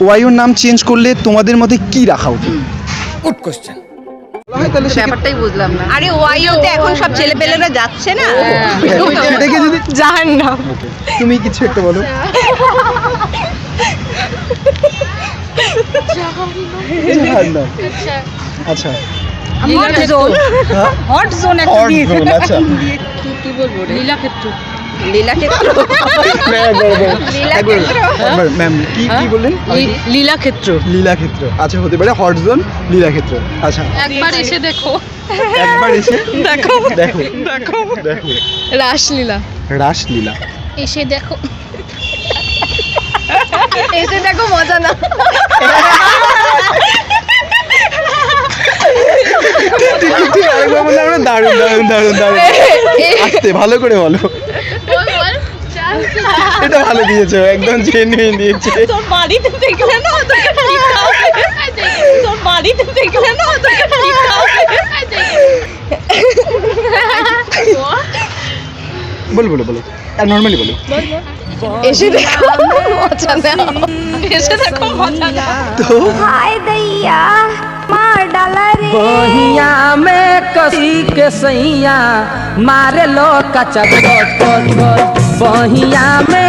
ওয়াইওর নাম চেঞ্জ করলে তোমাদের মতে কি রাখা উচিত? Good question. তাহলে ব্যাপারটাই বুঝলাম না। আরে ওয়াইওতে এখন সব ছেলেপেলেরা যাচ্ছে না। সেটাকে যদি জাহান্নাম। তুমি কিছু একটা বলো। জাহান্নাম। আচ্ছা হট জোন। হ্যাঁ? হট জোন একটা হট দিয়ে। জোন, আচ্ছা কি বলবো রে? লীলাক্ষেত্র। লীলাক্ষেত্র। একবার ম্যাম কি কি বললেন? লীলাক্ষেত্র। লীলাক্ষেত্র, আচ্ছা হতে পারে হট জোন লীলাক্ষেত্র। আচ্ছা একবার এসে দেখো। একবার এসে দেখো। দেখো দেখো দেখো রাসলীলা। রাসলীলা। এসে দেখো। এসে দেখো মজা না। ঠিক আরেকবার বললে আমরা দারুণ দারুণ দারুণ দারুণ আস্তে ভালো করে বলো। এটা ভালো দিয়েছো, একদম জেনুইন দিয়েছে। তোর বাড়িতে দেখলে না তোকে ঠিক হবে। তোর বাড়িতে দেখলে না তোকে ঠিক হবে। বলো বলো বলো আর নর্মালি বলো। এসে দেখো মজা না। এসে দেখো মজা না। তো हाय दैया मार डाला रे बहिया में कसी के सैया मारे लो कचक बहिया में